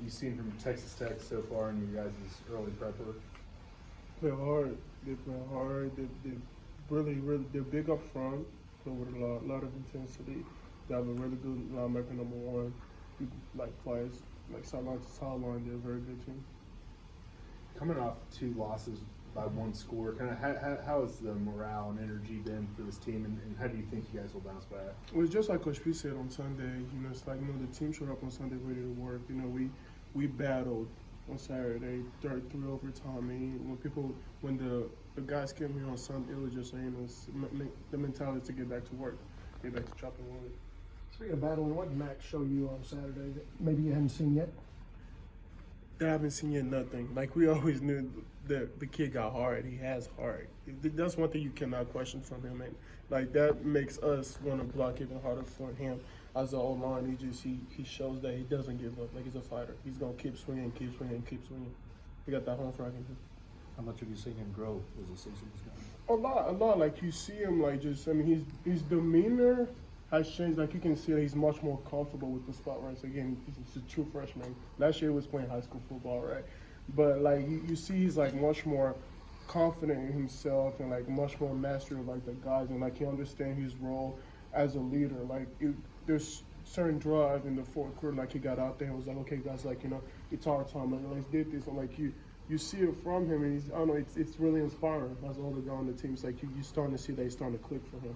you've seen from Texas Tech so far in your guys' early prep work? Play hard. They play hard. They're big up front, play with a lot of intensity. They have a really good linebacker, number one. He flies sideline to sideline. They're a very good team. Coming off 2 losses by 1 score, kind of how has the morale and energy been for this team, and how do you think you guys will bounce back? It was just like Coach P said on Sunday. It's the team showed up on Sunday ready to work. We battled on Saturday, 3 overtime. When the guys came here on Sunday, it was just the mentality to get back to work, get back to chopping wood. Speaking of battling, what did Max show you on Saturday that maybe you hadn't seen yet? I haven't seen yet nothing. We always knew that the kid got hard. He has heart. That's one thing you cannot question from him, and that makes us want to block even harder for him. As an O-line, he shows that he doesn't give up. He's a fighter. He's gonna keep swinging. He got that home front. How much have you seen him grow as the season was going? A lot. You see him his demeanor has changed. You can see that he's much more comfortable with the spot, right? So again, he's a true freshman. Last year he was playing high school football, right? But you see he's much more confident in himself and much more mastery of the guys, and he understands his role as a leader. There's certain drive in the fourth quarter, he got out there and was okay guys, it's our time, let's do this. And you see it from him, and it's really inspiring as all the guys on the team. It's you're starting to see that he's starting to click for him.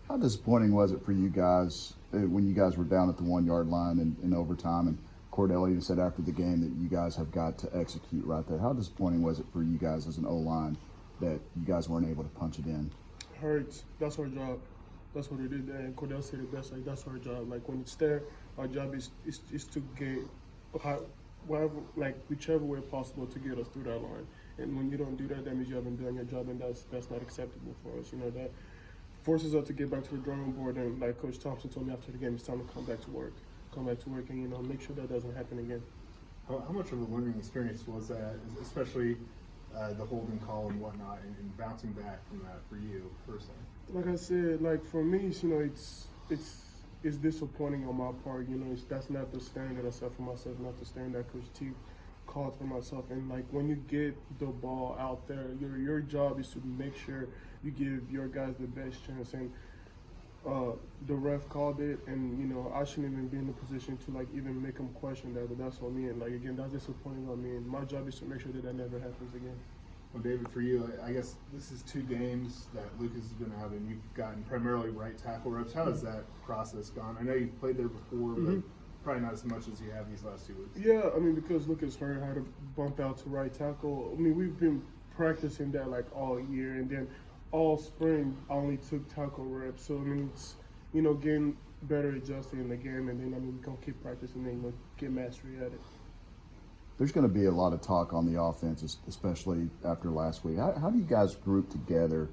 How disappointing was it for you guys when you guys were down at the 1-yard line in overtime, and Cordell even said after the game that you guys have got to execute right there? How disappointing was it for you guys as an O-line that you guys weren't able to punch it in? Hurts. That's our job. That's what we did. And Cordell said it best. That's our job. When it's there, our job is to get whichever way possible to get us through that line. And when you don't do that, that means you haven't done your job, and that's not acceptable for us. That forces us to get back to the drawing board, and Coach Thompson told me after the game, it's time to come back to work and make sure that doesn't happen again. How much of a learning experience was that, especially the holding call and whatnot, and bouncing back from that for you personally? Like I said, for me, it's disappointing on my part. That's not the standard I set for myself, not the standard that Coach T called for myself. And when you get the ball out there, your job is to make sure you give your guys the best chance. And the ref called it, and I shouldn't even be in the position to even make him question that. But that's on me, and again, that's disappointing on me. And my job is to make sure that never happens again. Well, David, for you, I guess this is 2 games that Lucas has been out, and you've gotten primarily right tackle reps. How has that process gone? I know you've played there before, but probably not as much as you have these last 2 weeks. Yeah, because Lucas hurt, had to bump out to right tackle. We've been practicing that all year, and then all spring I only took tackle reps. So it's getting better adjusted in the game, and then we're gonna keep practicing and get mastery at it. There's going to be a lot of talk on the offense, especially after last week. How do you guys group together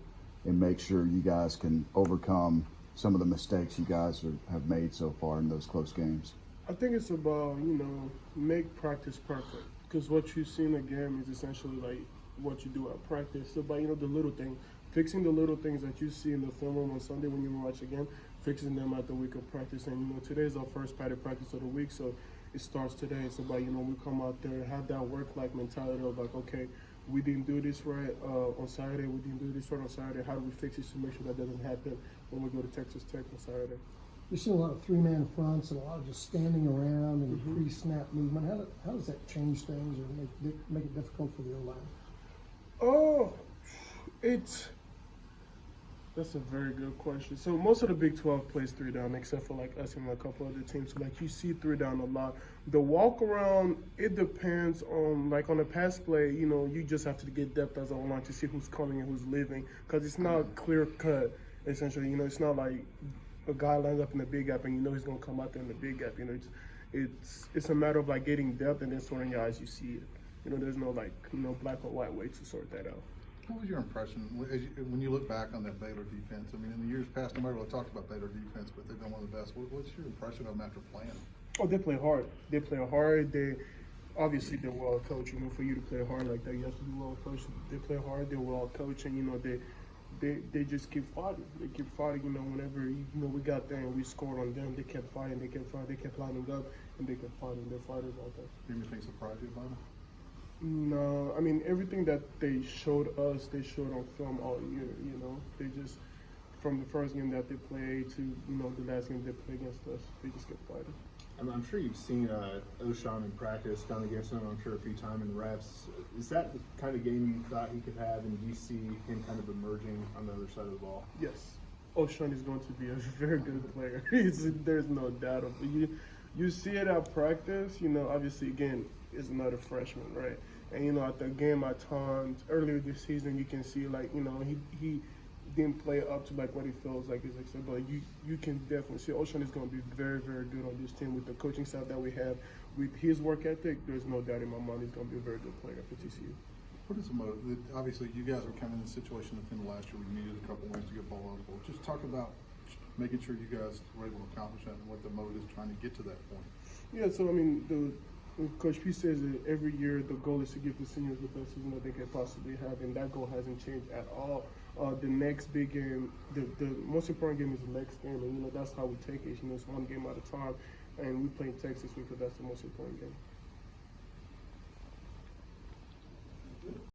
and make sure you guys can overcome some of the mistakes you guys have made so far in those close games? I think it's about, make practice perfect. Because what you see in the game is essentially what you do at practice. It's about, the little thing. Fixing the little things that you see in the film room on Sunday when you watch again, fixing them at the week of practice. And, today's our first padded practice of the week, so it starts today. It's about, we come out there, have that work-like mentality of okay, we didn't do this right on Saturday, we didn't do this right on Saturday. How do we fix it to make sure that doesn't happen when we go to Texas Tech on Saturday? We've seen a lot of 3-man fronts and a lot of just standing around and pre-snap movement. How does that change things or make it difficult for the O-line? Oh, that's a very good question. So most of the Big 12 plays 3 down, except for us and a couple other teams. So you see 3 down a lot. The walk around, it depends on on the pass play. You just have to get depth as a line to see who's coming and who's leaving, because it's not clear cut. Essentially, it's not like a guy lines up in the big gap and he's gonna come out there in the big gap. It's a matter of getting depth and then sorting your eyes. You see it. There's no black or white way to sort that out. What was your impression when you look back on that Baylor defense? In the years past, nobody really talked about Baylor defense, but they've been one of the best. What's your impression of them after playing? Oh, they play hard. Obviously they're well coached. For you to play hard like that, you have to be well coached. They play hard. They're well coached, and they just keep fighting. They keep fighting. You know, whenever we got there and we scored on them, they kept fighting. They kept fighting. They kept lining up and they kept fighting. They're fighters out there. Anything surprised you about them? No, I mean everything that they showed us, they showed on film all year. You know, they just from the first game that they played to the last game they played against us, they just kept fighting. I'm sure you've seen O'Shawn in practice, gone against him, I'm sure a few times in reps. Is that the kind of game you thought he could have, and do you see him kind of emerging on the other side of the ball? Yes, O'Shawn is going to be a very good player. There's no doubt of it. You see it at practice. Obviously, again, is another freshman, right? And at the game at times earlier this season, you can see he didn't play up to what he feels like is expected. But you can definitely see O'Shawn is going to be very, very good on this team with the coaching staff that we have. With his work ethic, there's no doubt in my mind he's going to be a very good player for TCU. What is the motive? Obviously, you guys were kind of in a situation at the end of last year where you needed a couple wins to get bowl eligible. Just talk about making sure you guys were able to accomplish that and what the motive is trying to get to that point. Yeah, so I mean, Coach P says that every year the goal is to give the seniors the best season that they can possibly have, and that goal hasn't changed at all. The next big game, the most important game is the next game, and that's how we take it. It's one game at a time, and we play Texas because that's the most important game.